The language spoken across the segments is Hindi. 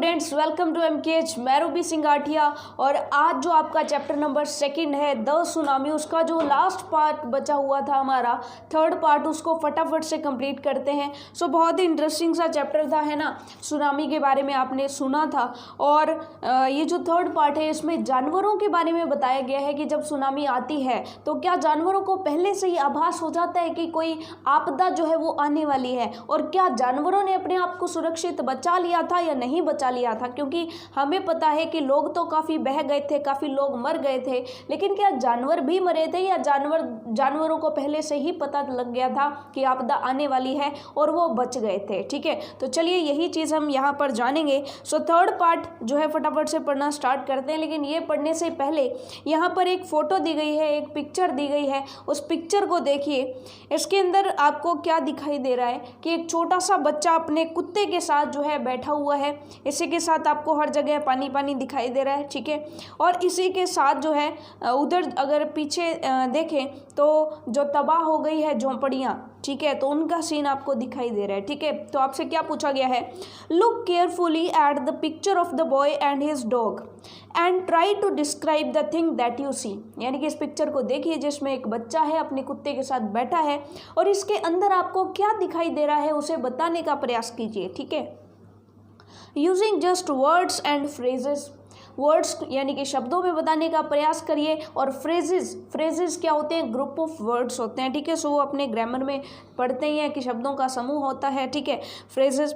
Students, welcome to एमकेएच। मैं रूबी सिंगाठिया और आज जो आपका चैप्टर नंबर 2 है द सुनामी, उसका जो लास्ट पार्ट बचा हुआ था हमारा थर्ड पार्ट, उसको फटाफट से कंप्लीट करते हैं। सो बहुत ही इंटरेस्टिंग सा चैप्टर था, है ना। सुनामी के बारे में आपने सुना था और ये जो थर्ड पार्ट है इसमें जानवरों के बारे में बताया गया है कि जब सुनामी आती है तो क्या जानवरों को पहले से ही आभास हो जाता है कि कोई आपदा जो है वो आने वाली है, और क्या जानवरों ने अपने आप को सुरक्षित बचा लिया था या नहीं बचा लिया था। क्योंकि हमें पता है कि लोग तो काफ़ी बह गए थे, काफ़ी लोग मर गए थे, लेकिन क्या जानवर भी मरे थे या जानवरों को पहले से ही पता लग गया था कि आपदा आने वाली है और वो बच गए थे। ठीक है, तो चलिए यही चीज़ हम यहाँ पर जानेंगे। सो थर्ड पार्ट जो है फटाफट से पढ़ना स्टार्ट करते हैं, लेकिन ये पढ़ने से पहले यहाँ पर एक फ़ोटो दी गई है, एक पिक्चर दी गई है। उस पिक्चर को देखिए, इसके अंदर आपको क्या दिखाई दे रहा है कि एक छोटा सा बच्चा अपने कुत्ते के साथ जो है बैठा हुआ है। इसी के साथ आपको हर जगह पानी पानी दिखाई दे रहा है। ठीक है, और इसी के साथ जो है उधर अगर पीछे देखें तो जो तबाह हो गई है झोंपड़ियाँ, ठीक है, तो उनका सीन आपको दिखाई दे रहा है। ठीक है, तो आपसे क्या पूछा गया है, look carefully at the picture of the boy and his dog and try to describe the thing that you see. यानी कि इस पिक्चर को देखिए जिसमें एक बच्चा है अपने कुत्ते के साथ बैठा है और इसके अंदर आपको क्या दिखाई दे रहा है उसे बताने का प्रयास कीजिए। ठीक है, using just words and phrases. Words यानी कि शब्दों में बताने का प्रयास करिए, और फ्रेजेस क्या होते हैं, ग्रुप ऑफ वर्ड्स होते हैं। ठीक है, सो वो अपने ग्रामर में पढ़ते ही हैं कि शब्दों का समूह होता है। ठीक है, फ्रेजेस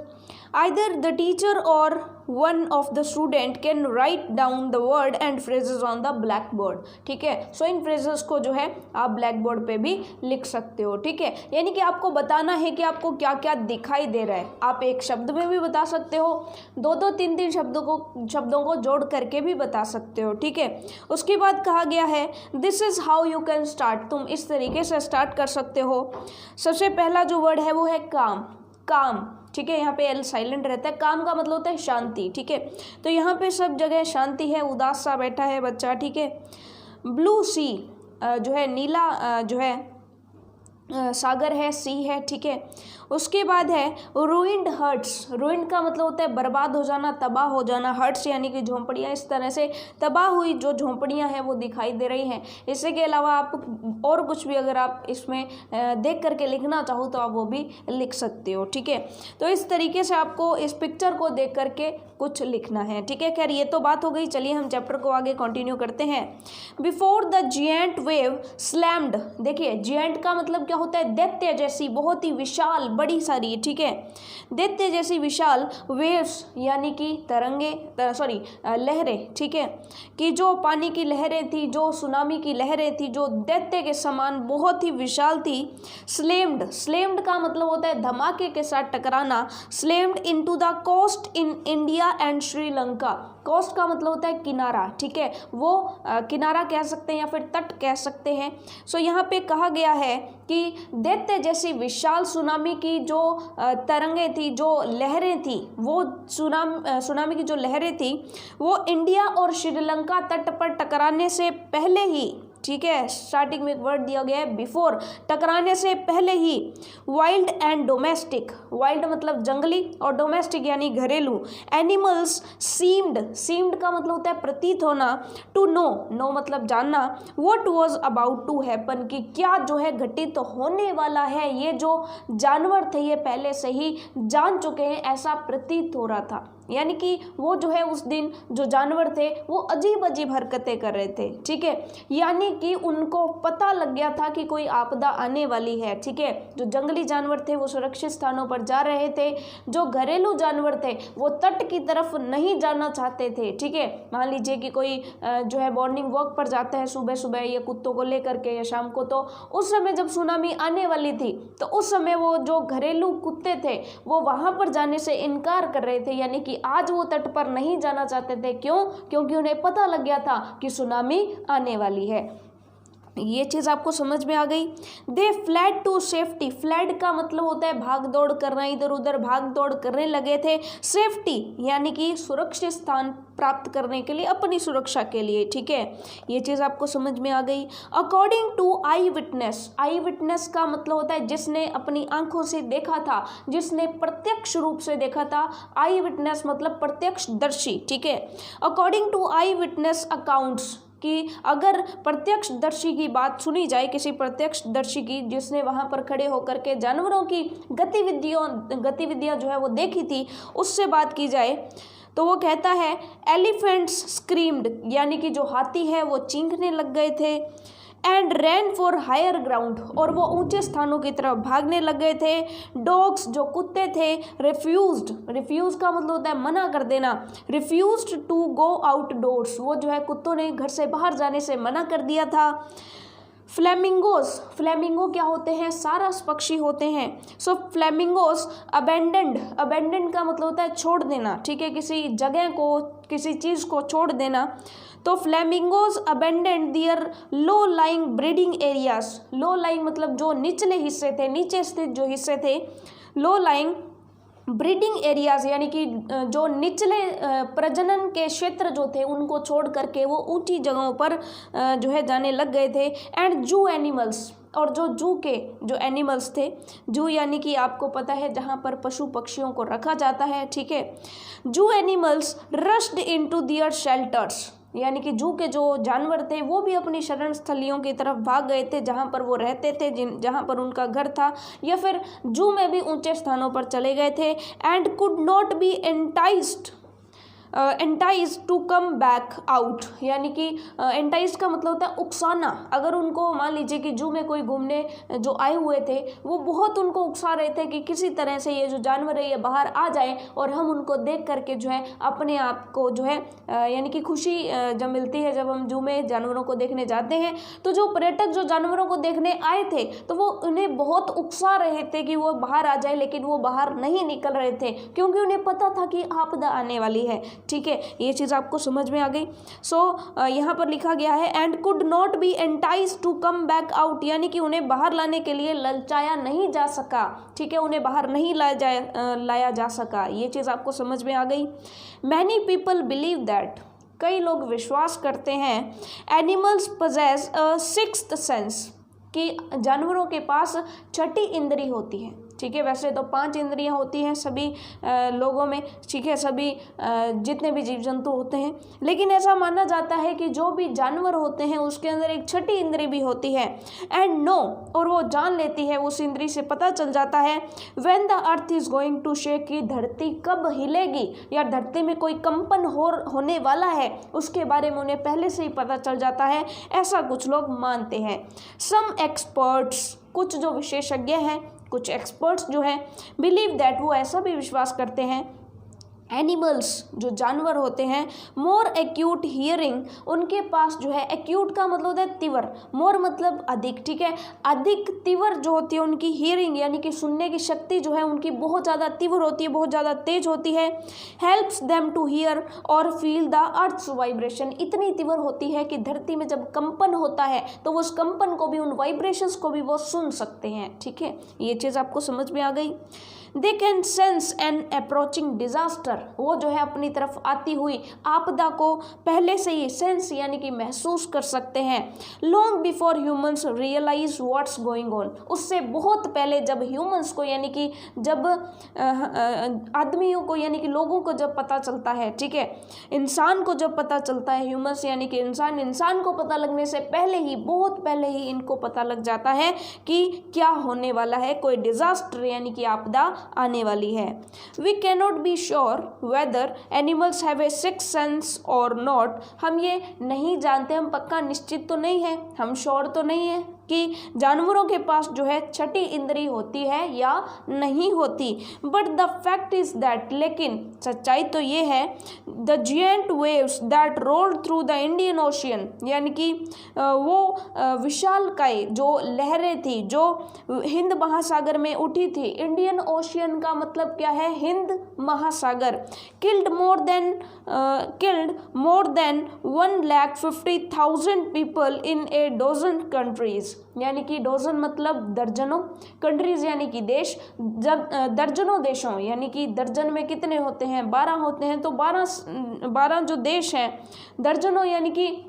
आइदर द टीचर और one of the student can write down the word and phrases on the black board. ठीक है, सो इन फ्रेजेस को जो है आप ब्लैक बोर्ड पे भी लिख सकते हो। ठीक है, यानी कि आपको बताना है कि आपको क्या क्या दिखाई दे रहा है। आप एक शब्द में भी बता सकते हो, दो तीन शब्दों को जोड़ करके भी बता सकते हो। ठीक है, उसके बाद कहा गया है this is how you can start. तुम इस तरीके से स्टार्ट कर सकते हो। सबसे पहला जो वर्ड है वो है काम। ठीक है, यहाँ पे एल साइलेंट रहता है। काम का मतलब होता है शांति। ठीक है, तो यहाँ पे सब जगह शांति है, उदास सा बैठा है बच्चा। ठीक है, ब्लू सी जो है नीला जो है सागर है, सी है। ठीक है, उसके बाद है रूइंड हर्ट्स। रूइंड का मतलब होता है बर्बाद हो जाना, तबाह हो जाना। हर्ट्स यानी कि झोंपड़ियाँ, इस तरह से तबाह हुई जो झोंपड़ियाँ हैं वो दिखाई दे रही हैं। इसके अलावा आप और कुछ भी अगर आप इसमें देख करके लिखना चाहो तो आप वो भी लिख सकते हो। ठीक है, तो इस तरीके से आपको इस पिक्चर को देख करके कुछ लिखना है। ठीक है, खैर ये तो बात हो गई। चलिए हम चैप्टर को आगे कंटिन्यू करते हैं। Before the giant wave slammed. देखिए, जिएंट का मतलब क्या होता है, दैत्य जैसी, बहुत ही विशाल, बड़ी सारी। ठीक है, दैत्य जैसी विशाल वेव्स यानी कि तरंगे, लहरें। ठीक है, कि जो पानी की लहरें थी, जो सुनामी की लहरें थी, जो दैत्य के समान बहुत ही विशाल थी। स्लेम्ड का मतलब होता है धमाके के साथ टकराना। Slammed into the coast in India and Sri Lanka. Coast का मतलब होता है किनारा। ठीक है, वो किनारा कह सकते हैं या फिर तट कह सकते हैं। सो यहाँ पे कहा गया है कि दैत्य जैसी विशाल सुनामी की जो तरंगें थी, जो लहरें थी, वो सुनामी की जो लहरें थी वो इंडिया और श्रीलंका तट पर टकराने से पहले ही, ठीक है, स्टार्टिंग में एक वर्ड दिया गया है बिफोर, टकराने से पहले ही, वाइल्ड एंड डोमेस्टिक। वाइल्ड मतलब जंगली और डोमेस्टिक यानी घरेलू एनिमल्स सीम्ड का मतलब होता है प्रतीत होना। टू नो मतलब जानना। What was about to happen, कि क्या जो है घटित होने वाला है। ये जो जानवर थे ये पहले से ही जान चुके हैं, ऐसा प्रतीत हो रहा था। यानी कि वो जो है उस दिन जो जानवर थे वो अजीब अजीब हरकतें कर रहे थे। ठीक है, यानी कि उनको पता लग गया था कि कोई आपदा आने वाली है। ठीक है, जो जंगली जानवर थे वो सुरक्षित स्थानों पर जा रहे थे, जो घरेलू जानवर थे वो तट की तरफ नहीं जाना चाहते थे। ठीक है, मान लीजिए कि कोई जो है मॉर्निंग वॉक पर जाता है सुबह सुबह या कुत्तों को लेकर के या शाम को, तो उस समय जब सुनामी आने वाली थी तो उस समय वो जो घरेलू कुत्ते थे वो वहां पर जाने से इनकार कर रहे थे। यानी कि आज वो तट पर नहीं जाना चाहते थे। क्यों? क्योंकि उन्हें पता लग गया था कि सुनामी आने वाली है। ये चीज़ आपको समझ में आ गई। दे फ्लैड टू सेफ्टी, फ्लैड का मतलब होता है भाग दौड़ करना, इधर उधर भाग दौड़ करने लगे थे। सेफ्टी यानी कि सुरक्षित स्थान प्राप्त करने के लिए, अपनी सुरक्षा के लिए, ठीक है, ये चीज़ आपको समझ में आ गई। According to eye witness, eye witness का मतलब होता है जिसने अपनी आंखों से देखा था, जिसने प्रत्यक्ष रूप से देखा था। आई विटनेस मतलब प्रत्यक्षदर्शी, ठीक है। According to eye witness accounts, कि अगर प्रत्यक्षदर्शी की बात सुनी जाए, किसी प्रत्यक्षदर्शी की जिसने वहाँ पर खड़े होकर के जानवरों की गतिविधियाँ जो है वो देखी थी, उससे बात की जाए तो वो कहता है एलिफेंट्स स्क्रीम्ड, यानी कि जो हाथी है वो चींखने लग गए थे। And ran for higher ground, और वो ऊंचे स्थानों की तरफ भागने लग गए थे। डॉग्स जो कुत्ते थे, रिफ्यूज्ड, रिफ्यूज का मतलब होता है मना कर देना, रिफ्यूज्ड टू गो आउटडोर्स, वो जो है कुत्तों ने घर से बाहर जाने से मना कर दिया था। फ्लेमिंगोज, फ्लेमिंगो क्या होते हैं, सारस पक्षी होते हैं। सो फ्लेमिंगोज अबेंडेंड, अबेंडेंड का मतलब होता है छोड़ देना, ठीक है, किसी जगह को, किसी चीज़ को छोड़ देना। तो flamingos abandoned their low lying breeding areas, low lying मतलब जो निचले हिस्से थे, नीचे स्थित जो हिस्से थे, लो लाइंग ब्रीडिंग एरियाज यानी कि जो निचले प्रजनन के क्षेत्र जो थे उनको छोड़ करके वो ऊंची जगहों पर जो है जाने लग गए थे। एंड जू एनिमल्स, और जो जू के जो एनिमल्स थे, जू यानी कि आपको पता है जहाँ पर पशु पक्षियों को रखा जाता है, ठीक है। जू animals rushed into their shelters, यानी कि जू के जो जानवर थे वो भी अपनी शरण स्थलियों की तरफ भाग गए थे, जहाँ पर वो रहते थे, जहाँ पर उनका घर था, या फिर जू में भी ऊंचे स्थानों पर चले गए थे। And could not be enticed to come back out, यानी कि एंटाइज का मतलब होता है उकसाना। अगर उनको मान लीजिए कि जू में कोई घूमने जो आए हुए थे वो बहुत उनको उकसा रहे थे कि किसी तरह से ये जो जानवर है ये बाहर आ जाए और हम उनको देख करके जो है अपने आप को जो है यानी कि खुशी जब मिलती है, जब हम जू में जानवरों को देखने जाते हैं तो जो पर्यटक जो जानवरों को देखने आए थे तो वो उन्हें बहुत उकसा रहे थे कि वो बाहर आ जाए, लेकिन वो बाहर नहीं निकल रहे थे क्योंकि उन्हें पता था कि आपदा आने वाली है, ठीक है, ये चीज़ आपको समझ में आ गई। सो यहाँ पर लिखा गया है and could not be enticed to come back out, यानी कि उन्हें बाहर लाने के लिए ललचाया नहीं जा सका, ठीक है, उन्हें बाहर नहीं लाया जा सका, ये चीज़ आपको समझ में आ गई। मैनी पीपल बिलीव दैट, कई लोग विश्वास करते हैं, एनिमल्स पजेस अ सिक्स्थ सेंस, कि जानवरों के पास छठी इंद्री होती है, ठीक है। वैसे तो 5 इंद्रियां होती हैं सभी लोगों में, ठीक है, सभी जितने भी जीव जंतु होते हैं, लेकिन ऐसा माना जाता है कि जो भी जानवर होते हैं उसके अंदर एक छठी इंद्री भी होती है। एंड नो, और वो जान लेती है, उस इंद्री से पता चल जाता है when the earth is going to shake, कि धरती कब हिलेगी या धरती में कोई कंपन होने वाला है, उसके बारे में उन्हें पहले से ही पता चल जाता है, ऐसा कुछ लोग मानते हैं। सम एक्सपर्ट्स, कुछ जो विशेषज्ञ हैं, कुछ एक्सपर्ट्स जो हैं, बिलीव दैट, वो ऐसा भी विश्वास करते हैं, एनिमल्स जो जानवर होते हैं, मोर एक्यूट हियरिंग, उनके पास जो है, एक्यूट का मतलब होता है तीव्र, मोर मतलब अधिक, ठीक है, अधिक तीव्र जो होती है उनकी हियरिंग यानी कि सुनने की शक्ति जो है उनकी बहुत ज़्यादा तीव्र होती है, बहुत ज़्यादा तेज होती है। हेल्प्स देम टू हियर और फील द अर्थ्स वाइब्रेशन, इतनी तीव्र होती है कि धरती में जब कंपन होता है तो वो उस कंपन को भी, उन वाइब्रेशंस को भी वो सुन सकते हैं, ठीक है, ये चीज़ आपको समझ में आ गई। They can sense an approaching disaster, वो जो है अपनी तरफ आती हुई आपदा को पहले से ही सेंस यानी कि महसूस कर सकते हैं। Long before humans realize what's going on, उससे बहुत पहले जब ह्यूमंस को यानी कि जब आदमियों को यानी कि लोगों को जब पता चलता है, ठीक है, इंसान को जब पता चलता है, ह्यूमंस यानी कि इंसान को पता लगने से पहले ही, बहुत पहले ही इनको पता लग जाता है कि क्या होने वाला है, कोई डिजास्टर यानी कि आपदा आने वाली है। We cannot be sure whether animals have a sixth sense और नॉट, हम ये नहीं जानते, हम पक्का निश्चित तो नहीं है, हम श्योर तो नहीं है कि जानवरों के पास जो है छठी इंद्री होती है या नहीं होती। But the fact is that, लेकिन सच्चाई तो ये है, the giant waves that rolled through the Indian Ocean, यानी कि वो विशालकाय जो लहरें थी जो हिंद महासागर में उठी थी। इंडियन ओशियन का मतलब क्या है? हिंद महासागर। Killed more than 1,50,000 people in A dozen countries, यानी कि डोजन मतलब दर्जनों, कंट्रीज यानी कि देश, जब दर्जनों देशों, यानी कि दर्जन में कितने होते हैं? 12 होते हैं, तो 12 जो देश हैं, दर्जनों यानी कि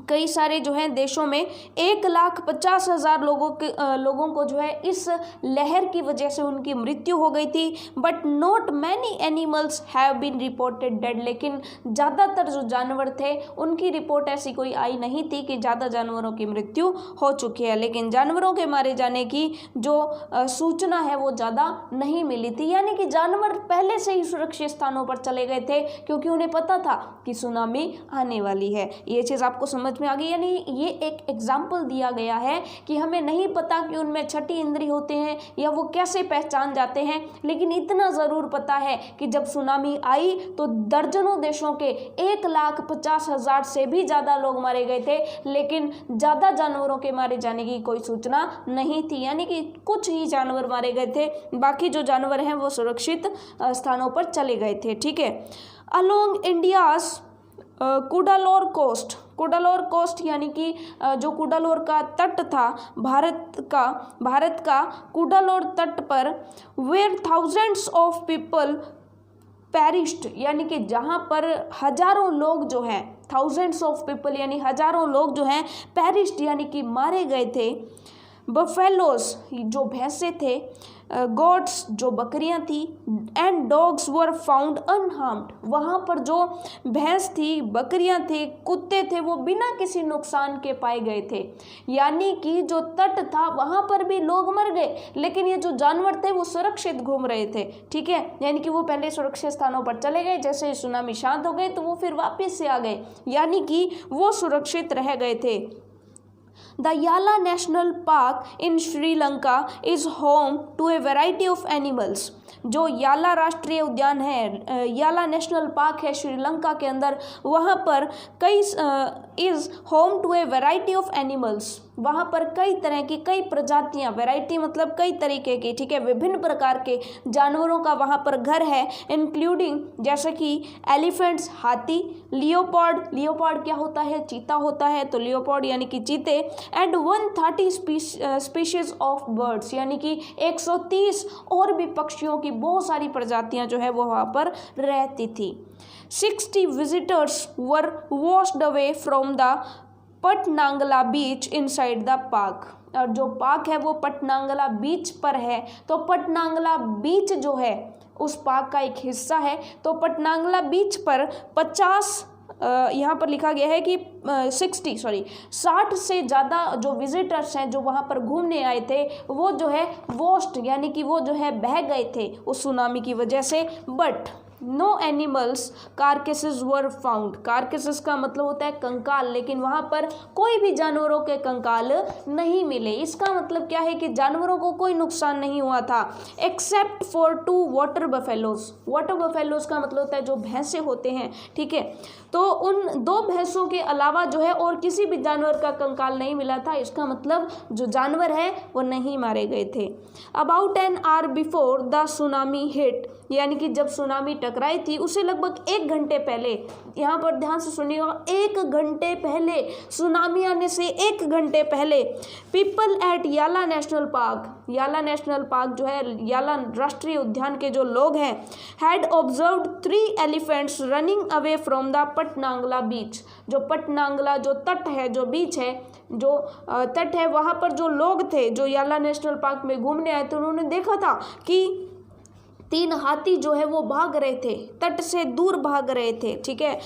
कई सारे जो है देशों में 1,50,000 लोगों को जो है इस लहर की वजह से उनकी मृत्यु हो गई थी। But not many animals have been reported dead, लेकिन ज़्यादातर जो जानवर थे उनकी रिपोर्ट ऐसी कोई आई नहीं थी कि ज़्यादा जानवरों की मृत्यु हो चुकी है, लेकिन जानवरों के मारे जाने की जो सूचना है वो ज़्यादा नहीं मिली थी। यानी कि जानवर पहले से ही सुरक्षित स्थानों पर चले गए थे क्योंकि उन्हें पता था कि सुनामी आने वाली है। ये चीज़ आपको समझ में आ गई। यानी ये एक एग्जाम्पल दिया गया है कि हमें नहीं पता कि उनमें छठी इंद्री होते हैं या वो कैसे पहचान जाते हैं, लेकिन इतना ज़रूर पता है कि जब सुनामी आई तो दर्जनों देशों के 1,50,000 से भी ज़्यादा लोग मारे गए थे, लेकिन ज़्यादा जानवरों के मारे जाने की कोई सूचना नहीं थी। यानी कि कुछ ही जानवर मारे गए थे, बाकी जो जानवर हैं वो सुरक्षित स्थानों पर चले गए थे। ठीक है। अलोंग इंडियाज कुडालोर कोस्ट यानी कि जो कुडालोर का तट था भारत का कुडालोर तट पर, where thousands of people perished, यानी कि जहाँ पर हजारों लोग जो हैं, थाउजेंड्स ऑफ पीपल यानी हजारों लोग जो हैं, पेरिश्ड यानी कि मारे गए थे। बफेलोस जो भैंसे थे, गोट्स जो बकरियां थी, and dogs were found unharmed, वहाँ पर जो भैंस थी, बकरियां थे, कुत्ते थे, वो बिना किसी नुकसान के पाए गए थे। यानी कि जो तट था वहाँ पर भी लोग मर गए, लेकिन ये जो जानवर थे वो सुरक्षित घूम रहे थे। ठीक है। यानी कि वो पहले सुरक्षित स्थानों पर चले गए, जैसे सुनामी शांत हो गई तो वो फिर वापस से आ गए, यानी कि वो सुरक्षित रह गए थे। The Yala National Park in Sri Lanka is home to a variety of animals. जो याला राष्ट्रीय उद्यान है, याला नेशनल पार्क है श्रीलंका के अंदर, वहाँ पर is home to a variety of animals, वहाँ पर कई तरह की, कई प्रजातियाँ, वैरायटी मतलब कई तरीके की, ठीक है, विभिन्न प्रकार के जानवरों का वहाँ पर घर है, इंक्लूडिंग जैसे कि एलिफेंट्स हाथी, लियोपार्ड क्या होता है? चीता होता है, तो लियोपार्ड यानी कि चीते, एंड 130 स्पीशीज ऑफ बर्ड्स, यानी कि 130 और भी पक्षियों की बहुत सारी प्रजातियां जो है वो वहाँ पर रहती थी। 60 visitors were washed away from the Patanangala beach inside the park, और जो पार्क है वो पटनांगला बीच पर है, तो पटनांगला बीच जो है उस पार्क का एक हिस्सा है। तो पटनांगला बीच पर 50 यहाँ पर लिखा गया है कि 60 से ज़्यादा जो विजिटर्स हैं जो वहाँ पर घूमने आए थे वो जो है वॉश्ड यानी कि वो जो है बह गए थे उस सुनामी की वजह से। But no animals carcasses were found, carcasses का मतलब होता है कंकाल, लेकिन वहाँ पर कोई भी जानवरों के कंकाल नहीं मिले। इसका मतलब क्या है कि जानवरों को कोई नुकसान नहीं हुआ था, except for 2 water buffaloes. Water buffaloes का मतलब होता है जो भैंसे होते हैं, ठीक है, तो उन 2 भैंसों के अलावा जो है और किसी भी जानवर का कंकाल नहीं मिला था। इसका मतलब जो जानवर है वो नहीं मारे गए थे। About an hour before the tsunami hit, यानी कि जब सुनामी टकराई थी उसे लगभग 1 घंटे पहले, यहाँ पर ध्यान से सुनिएगा, 1 घंटे पहले, सुनामी आने से 1 घंटे पहले, people at Yala national park, Yala national park जो है याला राष्ट्रीय उद्यान के जो लोग हैं, had observed 3 elephants running away from the Patanangala beach. जो पटनांगला जो तट है, जो बीच है, जो तट है, वहाँ पर जो लोग थे जो याला नेशनल पार्क में घूमने आए थे, उन्होंने देखा था कि 3 हाथी जो है वो भाग रहे थे, तट से दूर भाग रहे थे, ठीक है।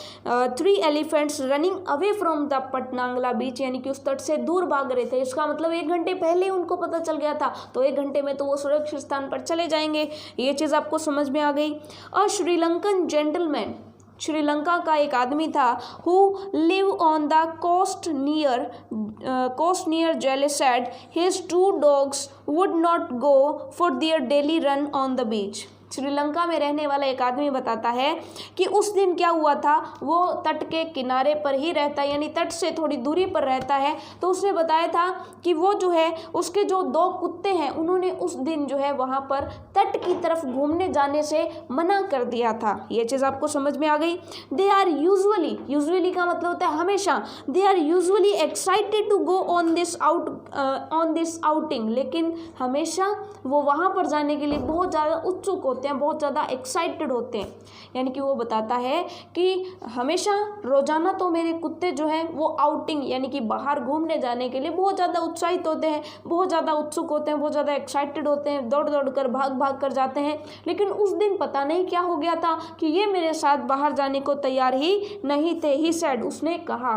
3 elephants running away from the Patanangala beach, यानी कि उस तट से दूर भाग रहे थे। इसका मतलब 1 घंटे पहले ही उनको पता चल गया था, तो 1 घंटे में तो वो सुरक्षित स्थान पर चले जाएंगे। ये चीज़ आपको समझ में आ गई। अ श्रीलंकन जेंटलमैन श्रीलंका का एक आदमी था who live on the coast near Galle said his 2 dogs would not go for their daily run on the beach. Sri Lanka में रहने वाला एक आदमी बताता है कि उस दिन क्या हुआ था, वो तट के किनारे पर ही रहता है, यानी तट से थोड़ी दूरी पर रहता है। तो उसने बताया था कि वो जो है उसके जो 2 कुत्ते हैं उन्होंने उस दिन जो है वहाँ पर तट की तरफ घूमने जाने से मना कर दिया था। ये चीज़ आपको समझ में आ गई। दे आर यूजुअली का मतलब होता है हमेशा, they are usually excited to go on this outing, लेकिन हमेशा वो वहाँ पर जाने के लिए बहुत ज़्यादा उत्सुक होते हैं, बहुत ज़्यादा एक्साइटेड होते हैं। यानी कि वो बताता है कि हमेशा रोज़ाना तो मेरे कुत्ते जो हैं वो आउटिंग यानी कि बाहर घूमने जाने के लिए बहुत ज़्यादा उत्साहित होते हैं, बहुत ज़्यादा उत्सुक होते हैं, बहुत ज़्यादा एक्साइटेड होते हैं, दौड़ दौड़ कर भाग कर जाते हैं। लेकिन उस दिन पता नहीं क्या हो गया था कि ये मेरे साथ बाहर जाने को तैयार ही नहीं थे। ही सेड, उसने कहा,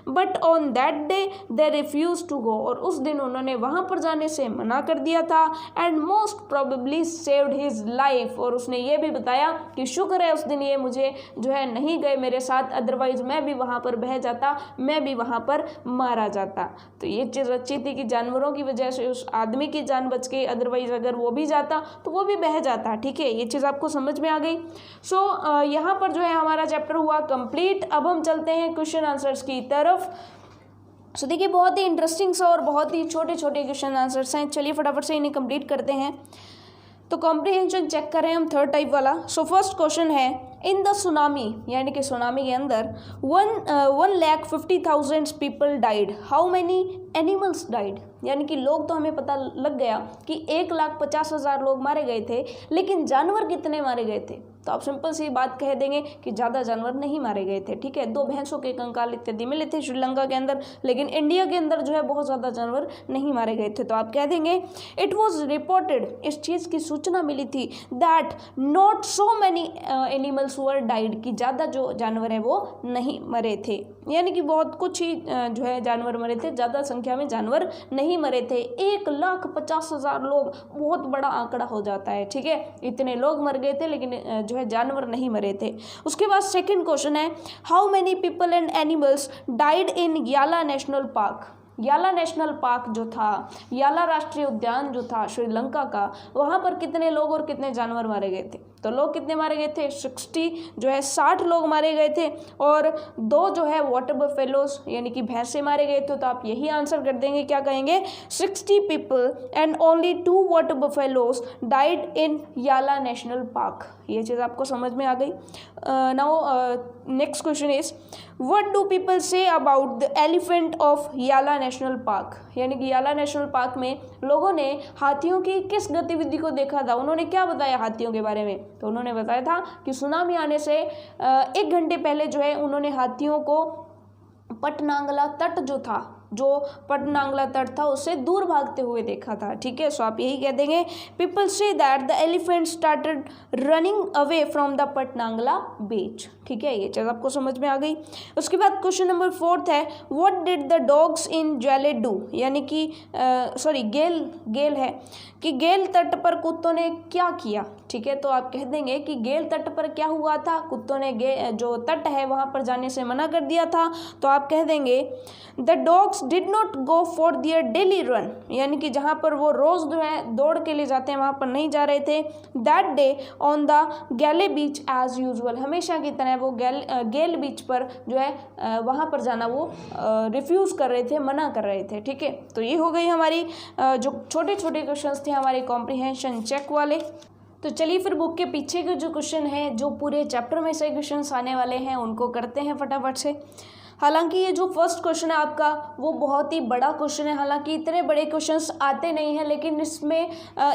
but on that day they refuse to go, और उस दिन उन्होंने वहाँ पर जाने से मना कर दिया था। And most probably saved his life, और उसने ये भी बताया कि शुक्र है उस दिन ये मुझे जो है नहीं गए मेरे साथ, अदरवाइज मैं भी वहाँ पर बह जाता, मैं भी वहाँ पर मारा जाता। तो ये चीज़ अच्छी थी कि जानवरों की वजह से उस आदमी की जान बच गई, अदरवाइज अगर वो भी जाता तो वो भी बह जाता। ठीक है, ये चीज़ आपको समझ में आ गई। सो यहाँ पर जो है हमारा चैप्टर हुआ कंप्लीट। अब हम चलते हैं क्वेश्चन आंसर्स की तरफ। सो देखिए बहुत ही इंटरेस्टिंग सा और बहुत ही छोटे छोटे क्वेश्चन आंसर्स हैं। चलिए फटाफट से इन्हें कंप्लीट करते हैं। तो कॉम्प्रिहेंशन चेक करें हम 3rd टाइप वाला। सो फर्स्ट क्वेश्चन है, इन द सुनामी यानी कि सुनामी के अंदर 1,50,000 people died, how many animals died. यानी कि लोग तो हमें पता लग गया कि 1,50,000 लोग मारे गए थे, लेकिन जानवर कितने मारे गए थे। तो आप सिंपल सी बात कह देंगे कि ज़्यादा जानवर नहीं मारे गए थे। ठीक है, 2 भैंसों के कंकाल इत्यादि मिले थे श्रीलंका के अंदर, लेकिन इंडिया के अंदर जो है बहुत ज़्यादा जानवर नहीं मारे गए थे। तो आप कह देंगे इट वॉज रिपोर्टेड, इस चीज़ की सूचना मिली थी, that not so many animals were died, कि ज़्यादा जो जानवर हैं वो नहीं मरे थे। यानी कि बहुत कुछ ही जो है जानवर मरे थे, ज़्यादा संख्या में जानवर नहीं मरे थे। 1,50,000 लोग बहुत बड़ा आंकड़ा हो जाता है। ठीक है, इतने लोग मर गए थे लेकिन जो है जानवर नहीं मरे थे। उसके बाद सेकंड क्वेश्चन है, how many people and animals died in याला national park. Yala national park जो था, याला राष्ट्रीय उद्यान जो था श्रीलंका का, वहाँ पर कितने लोग और कितने जानवर मारे गए थे। तो लोग कितने मारे गए थे, 60 लोग मारे गए थे, और 2 जो है वाटर बफेलोज यानी कि भैंसे मारे गए थे। तो आप यही आंसर कर देंगे, क्या कहेंगे, 60 people and only 2 water buffaloes died in याला नेशनल पार्क। ये चीज़ आपको समझ में आ गई। Now next question is, what do people say about the elephant of याला नेशनल पार्क। यानी कि याला नेशनल पार्क में लोगों ने हाथियों की किस गतिविधि को देखा था, उन्होंने क्या बताया हाथियों के बारे में। तो उन्होंने बताया था कि सुनामी आने से 1 घंटे पहले जो है उन्होंने हाथियों को पटनांगला तट जो पटनांगला तट था उससे दूर भागते हुए देखा था। ठीक है, सो आप यही कह देंगे, people say that the elephant started running away from the Patanangala beach. ठीक है, ये चीज़ आपको समझ में आ गई। उसके बाद क्वेश्चन नंबर 4 है, व्हाट डिड द डॉग्स इन जेले डू। यानी कि गेल है कि गेल तट पर कुत्तों ने क्या किया। ठीक है, तो आप कह देंगे कि गेल तट पर क्या हुआ था, कुत्तों ने जो तट है वहाँ पर जाने से मना कर दिया था। तो आप कह देंगे the dogs did not go for their daily run, यानी कि जहाँ पर वो रोज़ जो है दौड़ के लिए जाते हैं वहाँ पर नहीं जा रहे थे। दैट डे ऑन द गैले बीच एज यूजुअल, हमेशा की तरह वो गेल बीच पर जो है वहाँ पर जाना वो रिफ्यूज़ कर रहे थे, मना कर रहे थे। ठीक है, तो ये हो गई हमारी जो छोटे छोटे क्वेश्चंस थे हमारे कॉम्प्रिहेंशन चेक वाले। तो चलिए फिर बुक के पीछे के जो क्वेश्चन है, जो पूरे चैप्टर में से क्वेश्चंस आने वाले हैं उनको करते हैं फटाफट से। हालांकि ये जो फर्स्ट क्वेश्चन है आपका वो बहुत ही बड़ा क्वेश्चन है, हालांकि इतने बड़े क्वेश्चंस आते नहीं हैं, लेकिन इसमें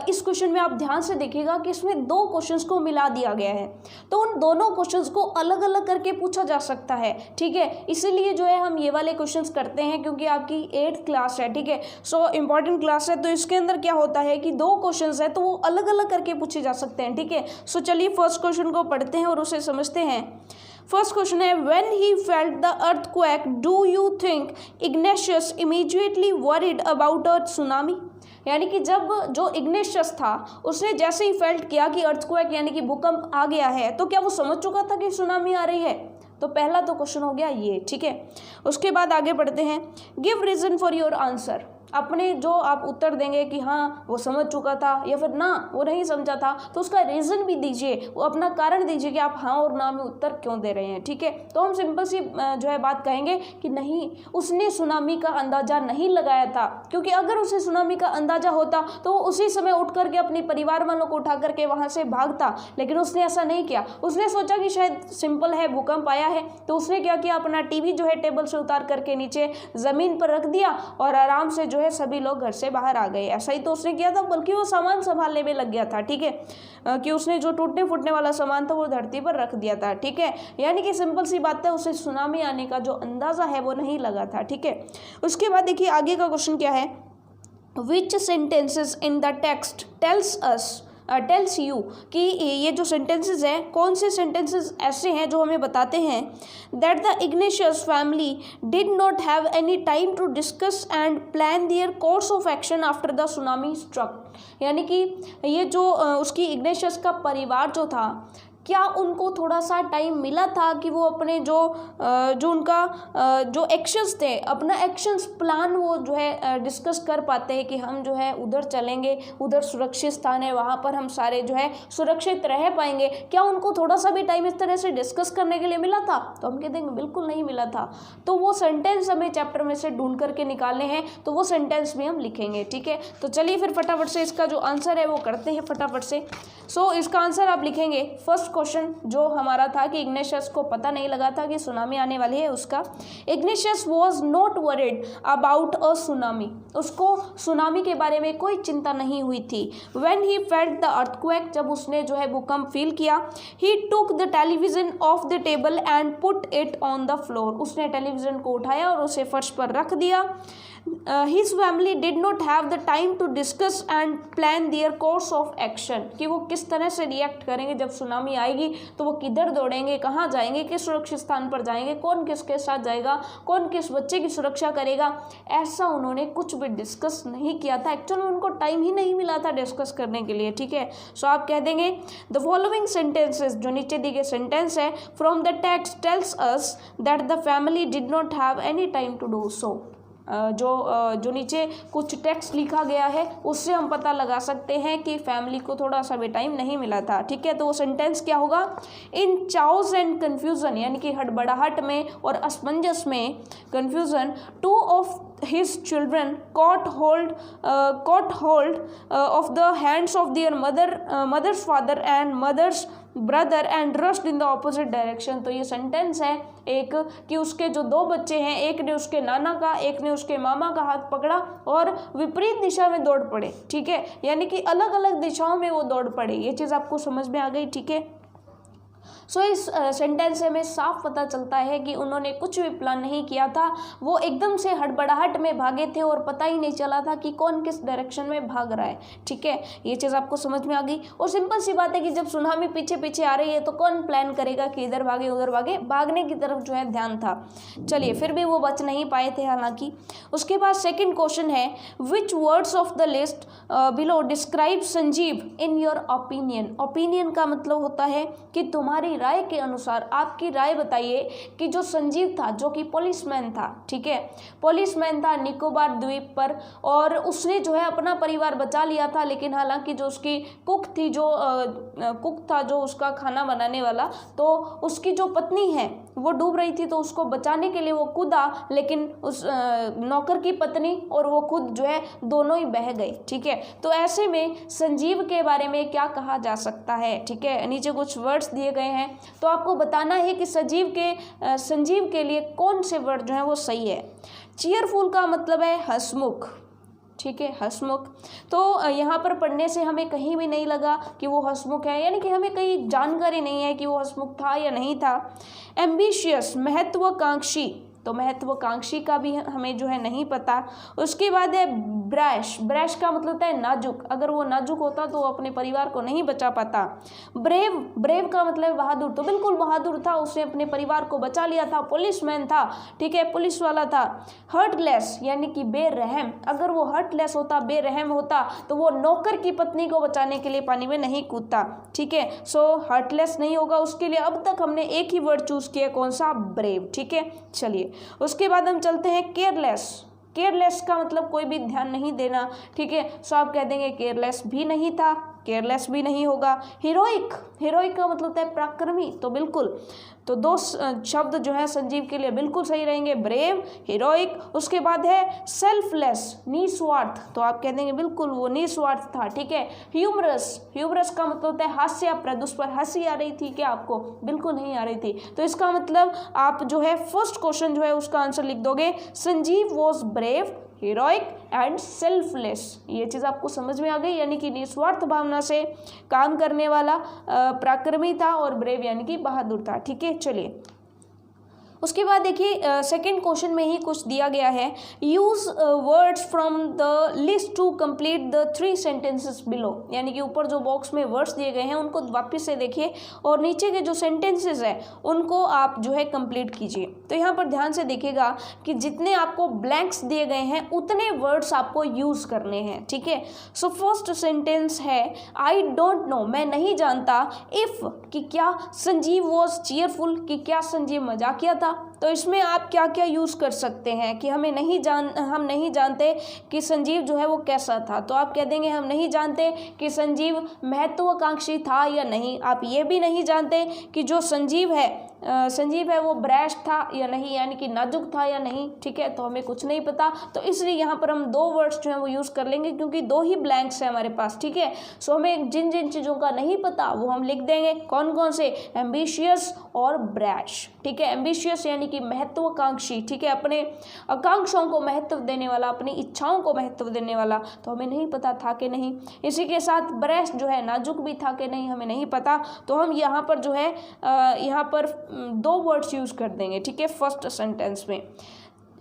इस क्वेश्चन में आप ध्यान से देखिएगा कि इसमें 2 क्वेश्चंस को मिला दिया गया है, तो उन दोनों क्वेश्चंस को अलग अलग करके पूछा जा सकता है। ठीक है, इसीलिए जो है हम ये वाले क्वेश्चंस करते हैं, क्योंकि आपकी 8th क्लास है। ठीक है, सो इम्पॉर्टेंट क्लास है, तो इसके अंदर क्या होता है कि 2 क्वेश्चंस है तो वो अलग अलग करके पूछे जा सकते हैं। ठीक है, सो चलिए फर्स्ट क्वेश्चन को पढ़ते हैं और उसे समझते हैं। फर्स्ट क्वेश्चन है, when he felt the earthquake do you think Ignatius immediately worried about a tsunami. यानी कि जब जो इग्नेशियस था उसने जैसे ही फेल्ट किया कि अर्थक्वेक यानी कि भूकंप आ गया है, तो क्या वो समझ चुका था कि सुनामी आ रही है? तो पहला तो क्वेश्चन हो गया ये, ठीक है। उसके बाद आगे बढ़ते हैं, give reason for your answer. अपने जो आप उत्तर देंगे कि हाँ वो समझ चुका था या फिर ना वो नहीं समझा था, तो उसका रीज़न भी दीजिए, वो अपना कारण दीजिए कि आप हाँ और ना में उत्तर क्यों दे रहे हैं, ठीक है। तो हम सिंपल सी जो है बात कहेंगे कि नहीं, उसने सुनामी का अंदाज़ा नहीं लगाया था, क्योंकि अगर उसे सुनामी का अंदाज़ा होता तो वो उसी समय उठ करके अपने परिवार वालों को उठा करके वहाँ से भागता, लेकिन उसने ऐसा नहीं किया। उसने सोचा कि शायद सिंपल है, भूकंप आया है, तो उसने क्या किया, अपना टीवी जो है टेबल से उतार करके नीचे ज़मीन पर रख दिया और आराम से जो है सभी लोग घर से बाहर आ गए। ऐसा ही तो उसने किया था, बल्कि वो सामान संभालने में लग गया था, ठीक है, कि उसने जो टूटने फूटने वाला सामान था वो धरती पर रख दिया था, ठीक है। यानी कि सिंपल सी बात है, उसे सुनामी आने का जो अंदाजा है वो नहीं लगा था, ठीक है। उसके बाद देखिए आगे का क्वेश्चन क्या है, which sentences in the text tells you, कि ये जो सेंटेंसेस हैं, कौन से सेंटेंसेस ऐसे हैं जो हमें बताते हैं that the Ignatius family did not have any time to discuss and plan their course of action after the tsunami struck. यानी कि ये जो उसकी इग्नेशियस का परिवार जो था, क्या उनको थोड़ा सा टाइम मिला था कि वो अपने जो उनका जो एक्शंस थे, अपना एक्शंस प्लान वो जो है डिस्कस कर पाते हैं कि हम जो है उधर चलेंगे, उधर सुरक्षित स्थान है, वहाँ पर हम सारे जो है सुरक्षित रह पाएंगे। क्या उनको थोड़ा सा भी टाइम इस तरह से डिस्कस करने के लिए मिला था? तो हम कहते हैं बिल्कुल नहीं मिला था। तो वो सेंटेंस हमें चैप्टर में से ढूंढ करके निकालने हैं, तो वो सेंटेंस भी हम लिखेंगे, ठीक है। तो चलिए फिर फटाफट से इसका जो आंसर है वो करते हैं फटाफट से। इसका आंसर आप लिखेंगे, फर्स्ट क्वेश्चन जो हमारा था कि इग्नेशियस को पता नहीं लगा था कि सुनामी आने वाली है, उसका Ignatius was not worried about a tsunami, उसको सुनामी के बारे में कोई चिंता नहीं हुई थी। When he felt the earthquake, जब उसने जो है भूकंप फील किया, he took the television off the table and put it on the floor, उसने टेलीविजन को उठाया और उसे फर्श पर रख दिया। His family did not have the time to discuss and plan their course of action, कि वो किस तरह से रिएक्ट करेंगे जब सुनामी आएगी, तो वो किधर दौड़ेंगे, कहाँ जाएंगे, किस सुरक्षित स्थान पर जाएंगे, कौन किसके साथ जाएगा, कौन किस बच्चे की सुरक्षा करेगा, ऐसा उन्होंने कुछ भी डिस्कस नहीं किया था। एक्चुअली उनको टाइम ही नहीं मिला था डिस्कस करने के लिए, ठीक है। आप कह देंगे द फॉलोइंग सेंटेंसेस, जो नीचे दी गई सेंटेंस है, from the text tells us that the family did not have any time to do so. जो नीचे कुछ टेक्स्ट लिखा गया है उससे हम पता लगा सकते हैं कि फैमिली को थोड़ा सा भी टाइम नहीं मिला था, ठीक है। तो वो सेंटेंस क्या होगा, इन चाउस एंड कन्फ्यूजन, यानी कि हड़बड़ाहट में और असमंजस में, confusion, two of his children caught hold of the hands of their mother's father and mother's brother and rushed in the opposite direction। तो ये सेंटेंस है एक कि उसके जो दो बच्चे हैं, एक ने उसके नाना का, एक ने उसके मामा का हाथ पकड़ा और विपरीत दिशा में दौड़ पड़े, ठीक है। यानी कि अलग अलग दिशाओं में वो दौड़ पड़े। ये चीज़ आपको समझ में आ गई, ठीक है। इस सेंटेंस से हमें साफ पता चलता है कि उन्होंने कुछ भी प्लान नहीं किया था, वो एकदम से हड़बड़ाहट में भागे थे और पता ही नहीं चला था कि कौन किस डायरेक्शन में भाग रहा है, ठीक है। ये चीज़ आपको समझ में आ गई। और सिंपल सी बात है कि जब सुनामी पीछे पीछे आ रही है तो कौन प्लान करेगा कि इधर भागे उधर भागे, भागने की तरफ जो है ध्यान था। चलिए, फिर भी वो बच नहीं पाए थे हालांकि। उसके बाद सेकेंड क्वेश्चन है, विच words of the list below describe Sanjeev in your opinion. Opinion का मतलब होता है कि तुम्हारी राय के अनुसार, आपकी राय बताइए कि जो संजीव था, जो कि पुलिसमैन था, ठीक है, पुलिसमैन था निकोबार द्वीप पर, और उसने जो है अपना परिवार बचा लिया था। लेकिन हालांकि जो उसकी कुक थी, जो कुक था जो उसका खाना बनाने वाला, तो उसकी जो पत्नी है वो डूब रही थी, तो उसको बचाने के लिए वो कूदा, लेकिन उस नौकर की पत्नी और वो खुद जो है दोनों ही बह गए, ठीक है। तो ऐसे में संजीव के बारे में क्या कहा जा सकता है, ठीक है। नीचे कुछ वर्ड्स दिए गए हैं, तो आपको बताना है कि संजीव के लिए कौन से वर्ड जो है वो सही है। चीयरफुल का मतलब है हंसमुख, ठीक है, हंसमुख। तो यहाँ पर पढ़ने से हमें कहीं भी नहीं लगा कि वो हंसमुख है, यानी कि हमें कहीं जानकारी नहीं है कि वो हंसमुख था या नहीं था। एम्बिशियस, महत्वाकांक्षी, तो महत्वाकांक्षी का भी हमें जो है नहीं पता। उसके बाद है ब्रैश, ब्रैश का मतलब होता है नाजुक, अगर वो नाजुक होता तो वो अपने परिवार को नहीं बचा पाता। ब्रेव, ब्रेव का मतलब बहादुर, तो बिल्कुल बहादुर था, उसने अपने परिवार को बचा लिया था, पुलिसमैन था, ठीक है, पुलिस वाला था। हर्टलेस यानी कि बेरहम, अगर वो हर्टलेस होता, बेरहम होता तो वो नौकर की पत्नी को बचाने के लिए पानी में नहीं कूदता, ठीक है। सो हर्टलेस नहीं होगा उसके लिए। अब तक हमने एक ही वर्ड चूज किया, कौन सा? ब्रेव, ठीक है। चलिए उसके बाद हम चलते हैं केयरलेस। केयरलेस का मतलब कोई भी ध्यान नहीं देना, ठीक है। सो आप कह देंगे केयरलेस भी नहीं था, केयरलेस भी नहीं होगा। हीरोइक, हीरोइक का मतलब होता है पराक्रमी, तो बिल्कुल तो दो शब्द जो है संजीव के लिए बिल्कुल सही रहेंगे, ब्रेव, हीरोइक। उसके बाद है सेल्फलेस, निस्वार्थ, तो आप कह देंगे बिल्कुल वो निस्वार्थ था, ठीक है। ह्यूमरस, ह्यूमरस का मतलब होता है हास्यप्रद, उस पर हंसी आ रही थी क्या आपको? बिल्कुल नहीं आ रही थी, तो इसका मतलब आप जो है फर्स्ट क्वेश्चन जो है उसका आंसर लिख दोगे, Sanjeev was brave, heroic and selfless. ये चीज़ आपको समझ में आ गई, यानी कि निस्वार्थ भावना से काम करने वाला, पराक्रमी था, और ब्रेव यानी कि बहादुर था, ठीक है। चलिए उसके बाद देखिए सेकंड क्वेश्चन में ही कुछ दिया गया है, use words from the list to complete the 3 sentences below, यानी कि ऊपर जो बॉक्स में वर्ड्स दिए गए हैं उनको वापस से देखिए और नीचे के जो सेंटेंसेस हैं उनको आप जो है कंप्लीट कीजिए। तो यहाँ पर ध्यान से देखिएगा कि जितने आपको ब्लैंक्स दिए गए हैं उतने वर्ड्स आपको यूज करने हैं, ठीक है। सो फर्स्ट सेंटेंस है आई डोंट नो, मैं नहीं जानता, इफ कि क्या संजीव वॉज चीयरफुल, कि क्या संजीव मजाकिया था। तो इसमें आप क्या क्या यूज़ कर सकते हैं कि हम नहीं जानते कि संजीव जो है वो कैसा था, तो आप कह देंगे हम नहीं जानते कि संजीव महत्वाकांक्षी था या नहीं। आप ये भी नहीं जानते कि जो संजीव है वो ब्रैश था या नहीं, यानी कि नाजुक था या नहीं, ठीक है, तो हमें कुछ नहीं पता। तो इसलिए यहाँ पर हम 2 वर्ड्स जो है वो यूज़ कर लेंगे क्योंकि 2 ही ब्लैंक्स हैं हमारे पास, ठीक है। सो हमें जिन जिन चीज़ों का नहीं पता वो हम लिख देंगे, कौन कौन से? एम्बिशियस और ब्रैश, ठीक है। एम्बिशियस यानी कि महत्वाकांक्षी, ठीक है, अपने आकांक्षाओं को महत्व देने वाला, अपनी इच्छाओं को महत्व देने वाला, तो हमें नहीं पता था कि नहीं। इसी के साथ ब्रैश जो है नाजुक भी था कि नहीं, हमें नहीं पता, तो हम यहाँ पर जो है यहाँ पर 2 वर्ड्स यूज़ कर देंगे, ठीक है, फर्स्ट सेंटेंस में।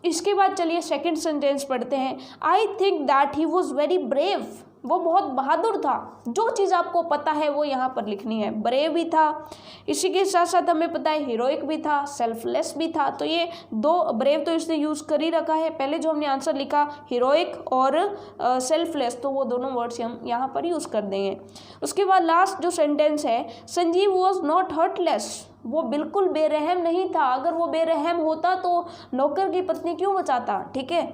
इसके बाद चलिए सेकंड सेंटेंस पढ़ते हैं, I think that he was very brave, वो बहुत बहादुर था। जो चीज़ आपको पता है वो यहाँ पर लिखनी है, ब्रेव भी था, इसी के साथ साथ हमें पता है हीरोइक भी था, सेल्फलेस भी था। तो ये 2, ब्रेव तो इसने यूज़ कर ही रखा है, पहले जो हमने आंसर लिखा हीरोइक और सेल्फलेस, तो वो दोनों वर्ड्स हम यहाँ पर यूज़ कर देंगे। उसके बाद लास्ट जो सेंटेंस है, संजीव वॉज नॉट हर्टलेस, वो बिल्कुल बेरहम नहीं था। अगर वो बेरहम होता तो नौकर की पत्नी क्यों बचाता, ठीक है।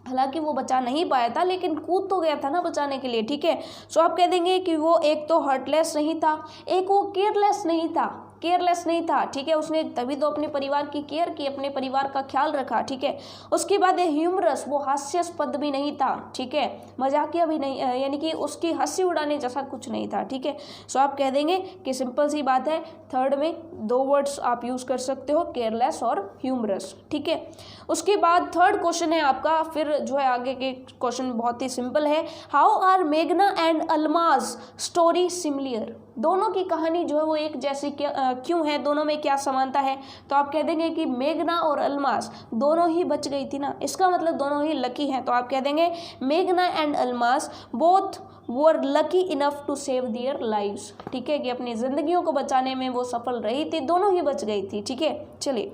हालांकि वो बचा नहीं पाया था लेकिन कूद तो गया था ना बचाने के लिए, ठीक है। सो आप कह देंगे कि वो एक तो हर्टलेस नहीं था, एक वो केयरलेस नहीं था, केयरलेस नहीं था, ठीक है, उसने तभी तो अपने परिवार की केयर की, अपने परिवार का ख्याल रखा, ठीक है। उसके बाद है ह्यूमरस, वो हास्यास्पद भी नहीं था, ठीक है, मजाकिया भी नहीं, यानी कि उसकी हंसी उड़ाने जैसा कुछ नहीं था, ठीक है। सो आप कह देंगे कि सिंपल सी बात है, थर्ड में 2 वर्ड्स आप यूज़ कर सकते हो, केयरलेस और ह्यूमरस, ठीक है। उसके बाद थर्ड क्वेश्चन है आपका, फिर जो है आगे के क्वेश्चन बहुत ही सिंपल है, हाउ आर मेघना एंड अल्माज स्टोरी सिमिलर, दोनों की कहानी जो है वो एक जैसी क्यों है, दोनों में क्या समानता है। तो आप कह देंगे कि मेघना और अल्मास दोनों ही बच गई थी ना, इसका मतलब दोनों ही लकी हैं। तो आप कह देंगे मेघना and Almas both were lucky enough to save their lives, ठीक है, कि अपनी जिंदगियों को बचाने में वो सफल रही थी, दोनों ही बच गई थी, ठीक है। चलिए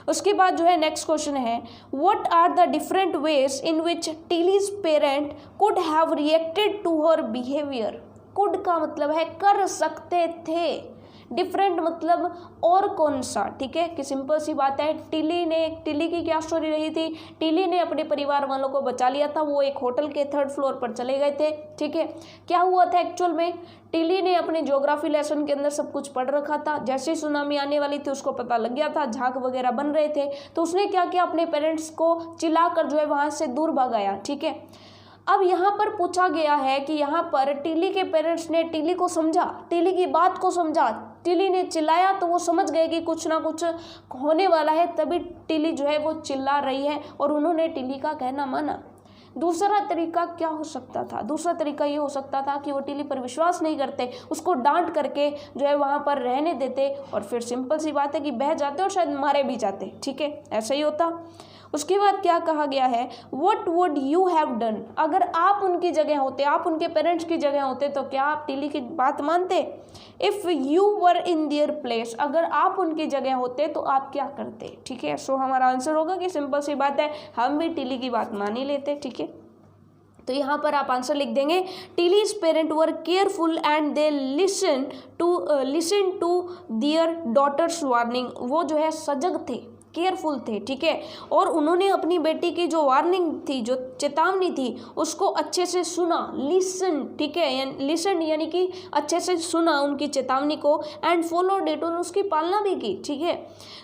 उसके बाद जो है नेक्स्ट क्वेश्चन है, what are the different ways in which Tilly's parent could have reacted to her behaviour. Could का मतलब है कर सकते थे, डिफरेंट मतलब और कौन सा, ठीक है, कि सिंपल सी बात है, टिली की क्या स्टोरी रही थी, टिली ने अपने परिवार वालों को बचा लिया था, वो एक होटल के 3rd फ्लोर पर चले गए थे, ठीक है। क्या हुआ था एक्चुअल में, टिली ने अपने ज्योग्राफी लेसन के अंदर सब कुछ पढ़ रखा था, जैसे ही सुनामी आने वाली थी उसको पता लग गया था, झाग वगैरह बन रहे थे, तो उसने क्या किया, अपने पेरेंट्स को चिल्लाकर जो है वहाँ से दूर भगाया, ठीक है। अब यहाँ पर पूछा गया है कि यहाँ पर टिली के पेरेंट्स ने टिली को समझा, टिली की बात को समझा, टिली ने चिल्लाया तो वो समझ गए कि कुछ ना कुछ होने वाला है, तभी टिली जो है वो चिल्ला रही है और उन्होंने टिली का कहना माना। दूसरा तरीका क्या हो सकता था, दूसरा तरीका ये हो सकता था कि वो टिली पर विश्वास नहीं करते, उसको डांट करके जो है वहाँ पर रहने देते और फिर सिंपल सी बात है कि बह जाते और शायद मारे भी जाते, ठीक है, ऐसा ही होता। उसके बाद क्या कहा गया है, what would you have done, अगर आप उनकी जगह होते, आप उनके पेरेंट्स की जगह होते तो क्या आप टिली की बात मानते। If you were in their place, अगर आप उनकी जगह होते तो आप क्या करते। ठीक है, सो हमारा आंसर होगा कि सिंपल सी बात है, हम भी टिली की बात मान ही लेते। ठीक है, तो यहाँ पर आप आंसर लिख देंगे, Tilly's parent were careful and they listen to their daughter's warning, वो जो है सजग थे, केयरफुल थे। ठीक है, और उन्होंने अपनी बेटी की जो वार्निंग थी, जो चेतावनी थी, उसको अच्छे से सुना, लिसन। ठीक है, लिसन यानी कि अच्छे से सुना उनकी चेतावनी को, एंड फॉलोड इट, और उसकी पालना भी की। ठीक है,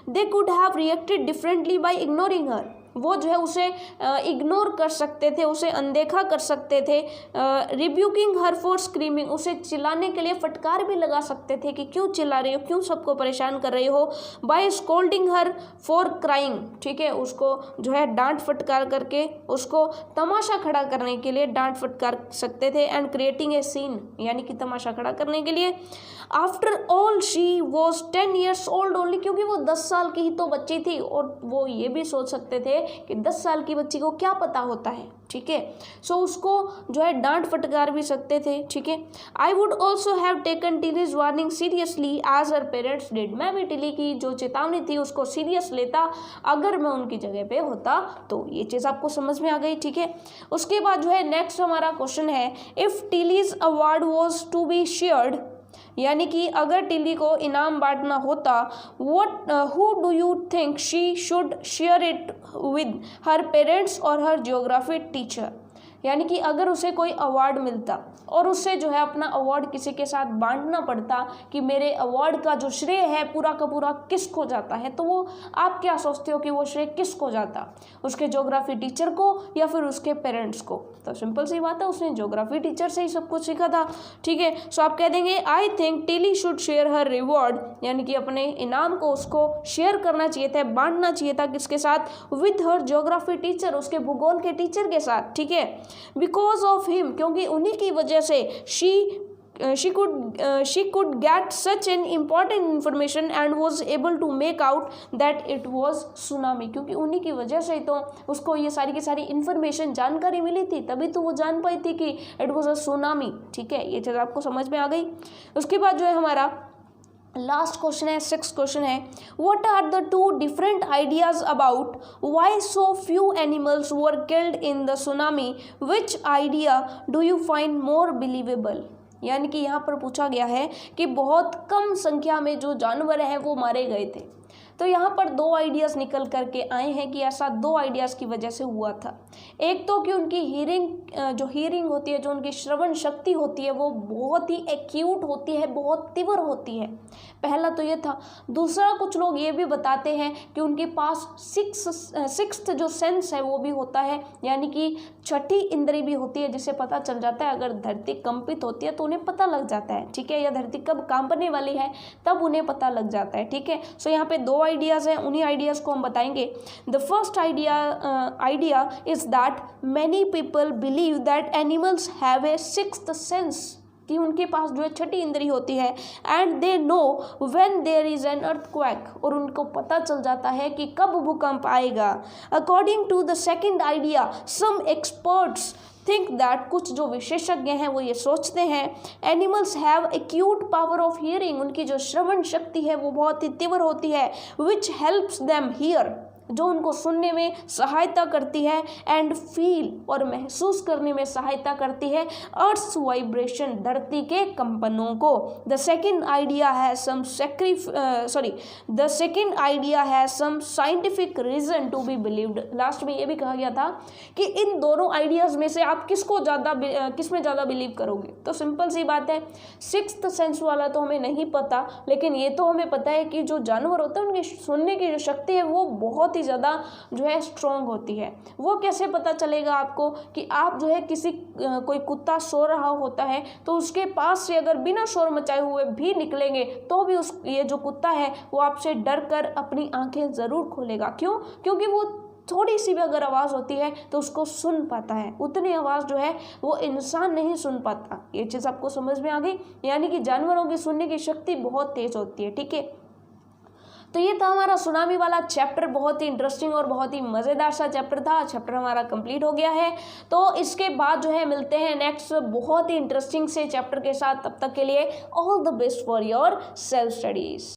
they could have reacted differently by ignoring her, वो जो है उसे इग्नोर कर सकते थे, उसे अनदेखा कर सकते थे। रिब्यूकिंग हर फॉर स्क्रीमिंग, उसे चिल्लाने के लिए फटकार भी लगा सकते थे कि क्यों चिल्ला रही हो, क्यों सबको परेशान कर रही हो। By scolding her for crying, ठीक है, उसको जो है डांट फटकार करके उसको तमाशा खड़ा करने के लिए डांट फटकार सकते थे। एंड क्रिएटिंग ए सीन, यानी कि तमाशा खड़ा करने के लिए। After all she was 10 years old only, क्योंकि वो 10 साल की ही तो बच्ची थी, और वो ये भी सोच सकते थे कि 10 साल की बच्ची को क्या पता होता है। ठीक है, सो उसको जो है डांट फटकार भी सकते थे। ठीक है, I would also have taken Tilly's warning seriously as her parents did, मैं भी टिली की जो चेतावनी थी उसको सीरियस लेता अगर मैं उनकी जगह पे होता। तो ये चीज़ आपको समझ में आ गई। ठीक है, उसके बाद जो है नेक्स्ट हमारा क्वेश्चन है, if Tilly's award was to be shared, यानी कि अगर टिली को इनाम बांटना होता, what who do you think she should share it with, her parents और हर ज्योग्राफी टीचर, यानी कि अगर उसे कोई अवार्ड मिलता और उससे जो है अपना अवार्ड किसी के साथ बांटना पड़ता कि मेरे अवार्ड का जो श्रेय है पूरा का पूरा किसको जाता है, तो वो आप क्या सोचते हो कि वो श्रेय किसको जाता, उसके ज्योग्राफी टीचर को या फिर उसके पेरेंट्स को। तो सिंपल सी बात है, उसने ज्योग्राफी टीचर से ही सब कुछ सीखा था। ठीक है, सो आप कह देंगे I think Tilly should share her reward, यानी कि अपने इनाम को उसको शेयर करना चाहिए था, बांटना चाहिए था किसके साथ, विद हर ज्योग्राफी टीचर, उसके भूगोल के टीचर के साथ। ठीक है, बिकॉज ऑफ हिम, क्योंकि उन्हीं की वजह से she could get such an important information and was able to make out that it was tsunami, क्योंकि उन्हीं की वजह से तो उसको ये सारी की सारी इन्फॉर्मेशन जानकारी मिली थी, तभी तो वो जान पाई थी कि इट वाज अ सुनामी। ठीक है, ये चीज़ आपको समझ में आ गई। उसके बाद जो है हमारा लास्ट क्वेश्चन है, 6th क्वेश्चन है, what are the 2 different ideas about why so few animals were killed in the tsunami, which idea do you find more believable, यानी कि यहाँ पर पूछा गया है कि बहुत कम संख्या में जो जानवर हैं वो मारे गए थे। तो यहाँ पर 2 आइडियाज़ निकल करके आए हैं कि ऐसा 2 आइडियाज़ की वजह से हुआ था। एक तो कि उनकी हीरिंग होती है, जो उनकी श्रवण शक्ति होती है वो बहुत ही एक्यूट होती है, बहुत तीव्र होती है, पहला तो ये था। दूसरा, कुछ लोग ये भी बताते हैं कि उनके पास सिक्स्थ जो सेंस है वो भी होता है, यानी कि 6ठी इंद्री भी होती है, जिससे पता चल जाता है अगर धरती कंपित होती है तो उन्हें पता लग जाता है। ठीक है, या धरती कब कांपने वाली है तब उन्हें पता लग जाता है। ठीक है, सो यहाँ पे 2 आइडियाज़ हैं, उन्हीं आइडियाज़ को हम बताएंगे। The first idea is that many people believe that animals have a 6th sense, कि उनके पास जो है 6ठी इंद्री होती है, and they know when there is an earthquake, और उनको पता चल जाता है कि कब भूकंप आएगा। According to the second idea, some experts think that, कुछ जो विशेषज्ञ हैं वो ये सोचते हैं, animals have acute power of hearing, उनकी जो श्रवण शक्ति है वो बहुत ही तीव्र होती है, विच हेल्प्स देम हियर, जो उनको सुनने में सहायता करती है, एंड फील, और महसूस करने में सहायता करती है, अर्थ वाइब्रेशन, धरती के कंपनों को। द सेकेंड आइडिया है some scientific reason to be believed. Last में ये भी कहा गया था कि इन दोनों आइडियाज़ में से आप किसमें ज़्यादा बिलीव करोगे। तो सिंपल सी बात है, 6th सेंस वाला तो हमें नहीं पता, लेकिन ये तो हमें पता है कि जो जानवर होते हैं उनकी सुनने की जो शक्ति है वो बहुत ज़्यादा जो है स्ट्रॉन्ग होती है। वो कैसे पता चलेगा आपको कि आप जो है कोई कुत्ता सो रहा होता है तो उसके पास से अगर बिना शोर मचाए हुए भी निकलेंगे तो भी ये जो कुत्ता है वो आपसे डर कर अपनी आंखें ज़रूर खोलेगा। क्यों? क्योंकि वो थोड़ी सी भी अगर आवाज़ होती है तो उसको सुन पाता है, उतनी आवाज़ जो है वो इंसान नहीं सुन पाता। ये चीज़ आपको समझ में आ गई, यानी कि जानवरों की सुनने की शक्ति बहुत तेज होती है। ठीक है, तो ये था हमारा सुनामी वाला चैप्टर, बहुत ही इंटरेस्टिंग और बहुत ही मज़ेदार सा चैप्टर था। चैप्टर हमारा कंप्लीट हो गया है। तो इसके बाद जो है मिलते हैं नेक्स्ट बहुत ही इंटरेस्टिंग से चैप्टर के साथ। तब तक के लिए all the best for your self studies.